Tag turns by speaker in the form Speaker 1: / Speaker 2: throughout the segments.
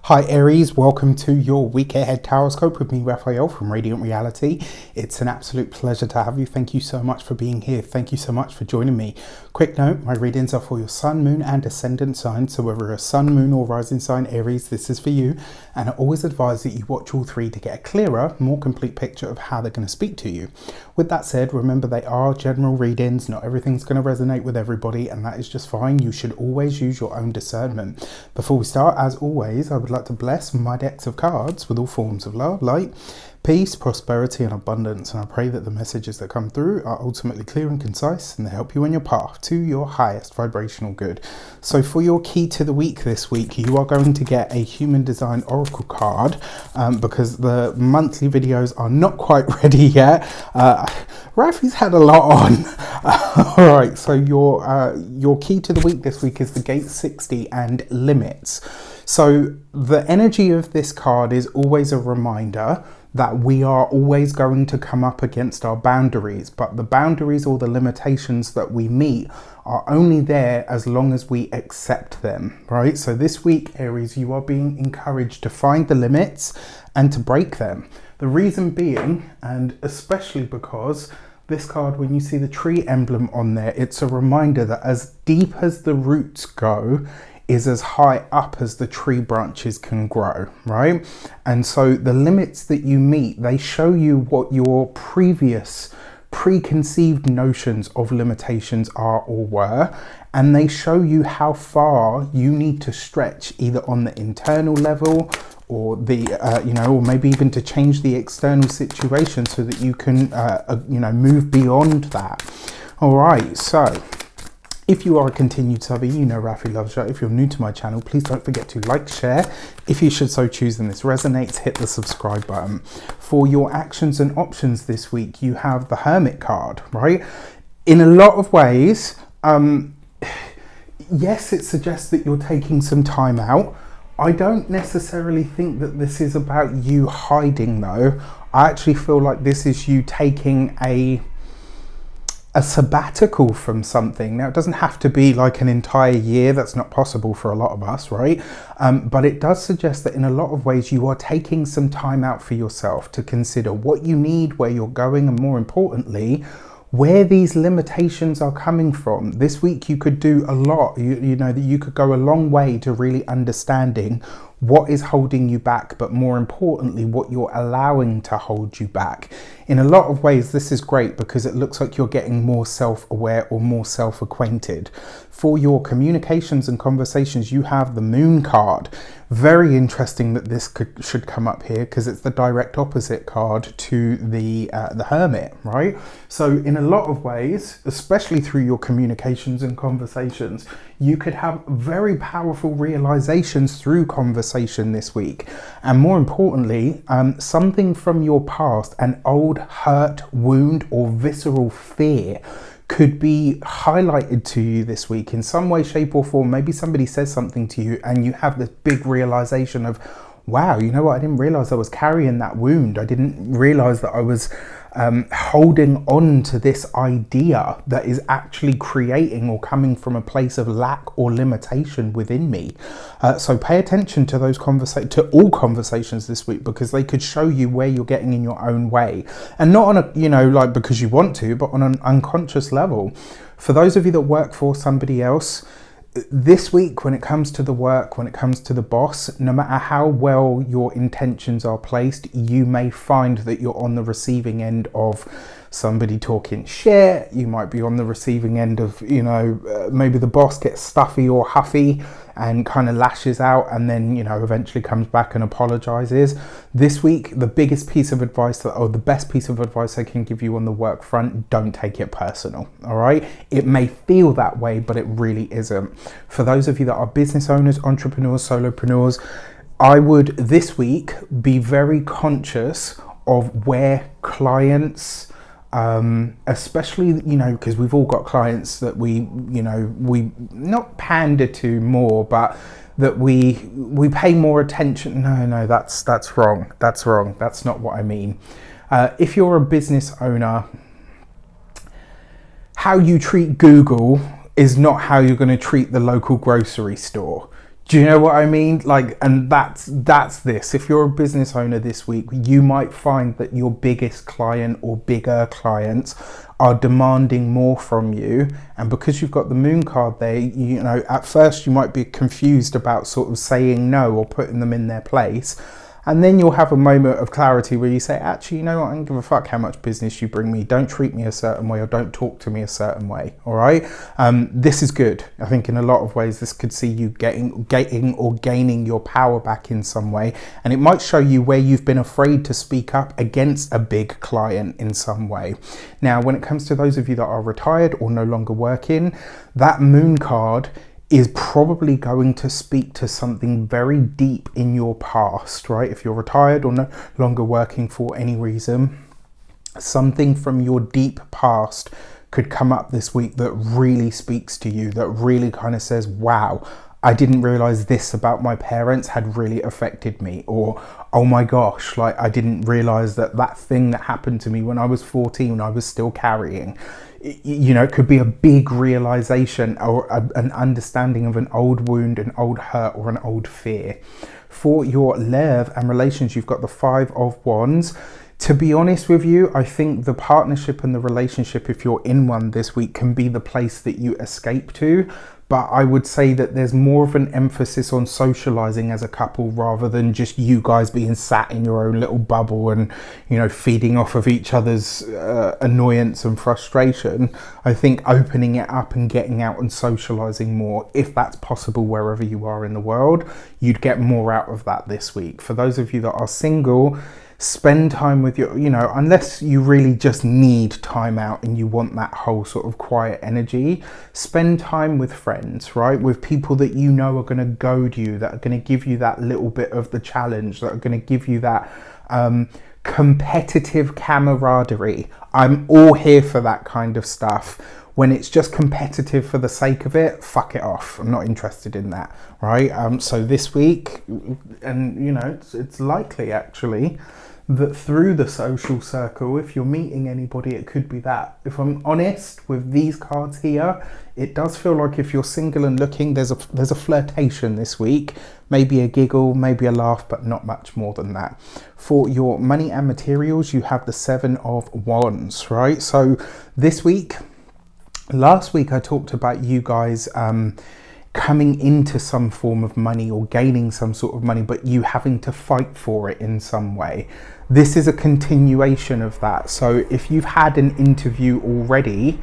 Speaker 1: Hi Aries, welcome to your week ahead Taroscope with me, Raphael from Reydiant Reality. It's an absolute pleasure to have you. Thank you so much for being here. Thank you so much for joining me. Quick note, my readings are for your sun, moon and ascendant sign. So whether you're a sun, moon or rising sign Aries, this is for you. And I always advise that you watch all three to get a clearer, more complete picture of how they're going to speak to you. With that said, remember they are general readings. Not everything's going to resonate with everybody, and that is just fine. You should always use your own discernment. Before we start, as always, I would like to bless my decks of cards with all forms of love, light, peace, prosperity and abundance, and I pray that the messages that come through are ultimately clear and concise and they help you on your path to your highest vibrational good. So for your key to the week this week, you are going to get a human design oracle card because the monthly videos are not quite ready yet. Rafi's had a lot on. All right, so your key to the week this week is the gate 60 and limits. So the energy of this card is always a reminder that we are always going to come up against our boundaries, but the boundaries or the limitations that we meet are only there as long as we accept them, right? So this week, Aries, you are being encouraged to find the limits and to break them. The reason being, and especially because this card, when you see the tree emblem on there, it's a reminder that as deep as the roots go, is as high up as the tree branches can grow, right? And so the limits that you meet, they show you what your previous preconceived notions of limitations are or were, and they show you how far you need to stretch either on the internal level or the or maybe even to change the external situation so that you can move beyond that. All right, so if you are a continued subby, you know Rafi loves you. If you're new to my channel, please don't forget to like, share. If you should so choose and this resonates, hit the subscribe button. For your actions and options this week, you have the Hermit card, right? In a lot of ways, yes, it suggests that you're taking some time out. I don't necessarily think that this is about you hiding though. I actually feel like this is you taking a sabbatical from something. Now, it doesn't have to be like an entire year. That's not possible for a lot of us, right? But it does suggest that in a lot of ways you are taking some time out for yourself to consider what you need, where you're going, and more importantly, where these limitations are coming from. This week you could do a lot. You know that you could go a long way to really understanding what is holding you back, but more importantly, what you're allowing to hold you back. In a lot of ways, this is great because it looks like you're getting more self-aware or more self-acquainted. For your communications and conversations, you have the Moon card. Very interesting that this should come up here because it's the direct opposite card to the Hermit, right? So in a lot of ways, especially through your communications and conversations, you could have very powerful realizations through conversation this week. And more importantly, something from your past, an old hurt, wound or visceral fear could be highlighted to you this week in some way, shape or form. Maybe somebody says something to you and you have this big realization of, wow, you know what, I didn't realize I was carrying that wound. I didn't realize that I was holding on to this idea that is actually creating or coming from a place of lack or limitation within me. So pay attention to those to all conversations this week, because they could show you where you're getting in your own way, and not on a, because you want to, but on an unconscious level. For those of you that work for somebody else, this week, when it comes to the work, when it comes to the boss, no matter how well your intentions are placed, you may find that you're on the receiving end of somebody talking shit. You might be on the receiving end of, maybe the boss gets stuffy or huffy and kind of lashes out and then, eventually comes back and apologizes. This week, the biggest piece of advice or the best piece of advice I can give you on the work front, don't take it personal, all right? It may feel that way, but it really isn't. For those of you that are business owners, entrepreneurs, solopreneurs, I would this week be very conscious of where clients, especially, because we've all got clients that we not pander to more, but that we pay more attention. No, that's wrong. That's wrong. That's not what I mean. If you're a business owner, how you treat Google is not how you're going to treat the local grocery store. Do you know what I mean? Like, and that's this. If you're a business owner this week, you might find that your biggest client or bigger clients are demanding more from you. And because you've got the moon card there, you know, at first you might be confused about sort of saying no or putting them in their place. And then you'll have a moment of clarity where you say, actually, you know what, I don't give a fuck how much business you bring me. Don't treat me a certain way or don't talk to me a certain way, all right? This is good. I think in a lot of ways, this could see you getting or gaining your power back in some way. And it might show you where you've been afraid to speak up against a big client in some way. Now, when it comes to those of you that are retired or no longer working, that moon card is probably going to speak to something very deep in your past, right? If you're retired or no longer working for any reason, something from your deep past could come up this week that really speaks to you, that really kind of says, wow, I didn't realize this about my parents had really affected me, or oh my gosh, like I didn't realize that thing that happened to me when I was 14 I was still carrying. You know, it could be a big realization or an understanding of an old wound, an old hurt, or an old fear. For your love and relations, you've got the 5 of Wands. To be honest with you, I think the partnership and the relationship, if you're in one this week, can be the place that you escape to. But I would say that there's more of an emphasis on socializing as a couple rather than just you guys being sat in your own little bubble and, you know, feeding off of each other's annoyance and frustration. I think opening it up and getting out and socializing more, if that's possible wherever you are in the world, you'd get more out of that this week. For those of you that are single, spend time with your, you know, unless you really just need time out and you want that whole sort of quiet energy, spend time with friends, right? With people that you know are going to goad you, that are going to give you that little bit of the challenge, that are going to give you that competitive camaraderie. I'm all here for that kind of stuff. When it's just competitive for the sake of it, fuck it off. I'm not interested in that, right? So this week, and you know, it's likely actually that through the social circle, if you're meeting anybody, it could be that. If I'm honest with these cards here, it does feel like if you're single and looking, there's a flirtation this week, maybe a giggle, maybe a laugh, but not much more than that. For your money and materials, you have the 7 of Wands, right? So this week, last week I talked about you guys coming into some form of money or gaining some sort of money, but you having to fight for it in some way. This is a continuation of that. So if you've had an interview already,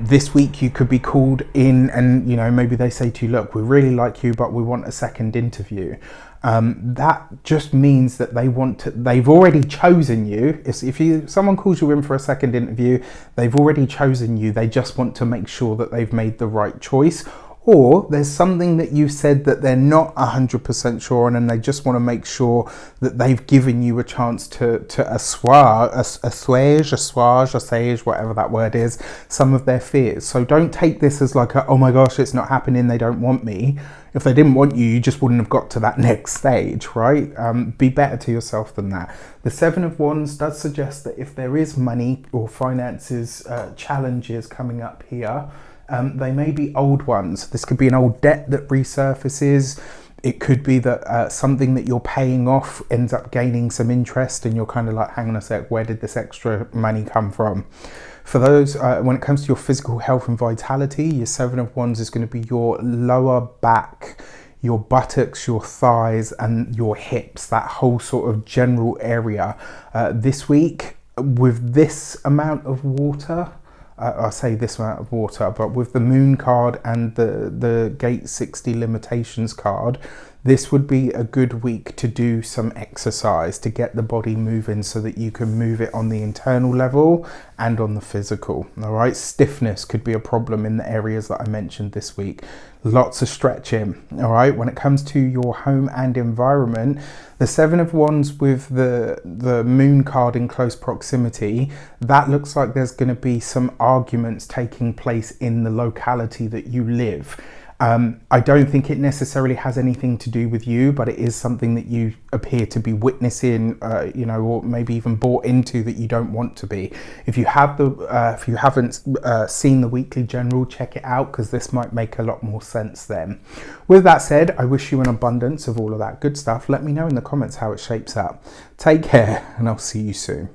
Speaker 1: this week you could be called in and, you know, maybe they say to you, look, we really like you, but we want a second interview. That just means that they've already chosen you. If someone calls you in for a second interview, they've already chosen you. They just want to make sure that they've made the right choice. Or there's something that you said that they're not 100% sure on, and they just want to make sure that they've given you a chance to assuage, whatever that word is, some of their fears. So don't take this as like, oh my gosh, it's not happening, they don't want me. If they didn't want you, you just wouldn't have got to that next stage, right? Be better to yourself than that. The 7 of Wands does suggest that if there is money or finances challenges coming up here, they may be old ones. This could be an old debt that resurfaces. It could be that something that you're paying off ends up gaining some interest and you're kind of like, hang on a sec, where did this extra money come from? For those, when it comes to your physical health and vitality, your 7 of Wands is going to be your lower back, your buttocks, your thighs and your hips, that whole sort of general area. This week, with this amount of water, I say this amount of water, but with the moon card and the gate 60 limitations card, this would be a good week to do some exercise to get the body moving so that you can move it on the internal level and on the physical. All right, stiffness could be a problem in the areas that I mentioned this week. Lots of stretching. All right, when it comes to your home and environment, the 7 of Wands with the moon card in close proximity, that looks like there's going to be some arguments taking place in the locality that you live. I don't think it necessarily has anything to do with you, but it is something that you appear to be witnessing, you know, or maybe even bought into that you don't want to be. If you haven't seen the weekly general, check it out, because this might make a lot more sense then. With that said, I wish you an abundance of all of that good stuff. Let me know in the comments how it shapes up. Take care, and I'll see you soon.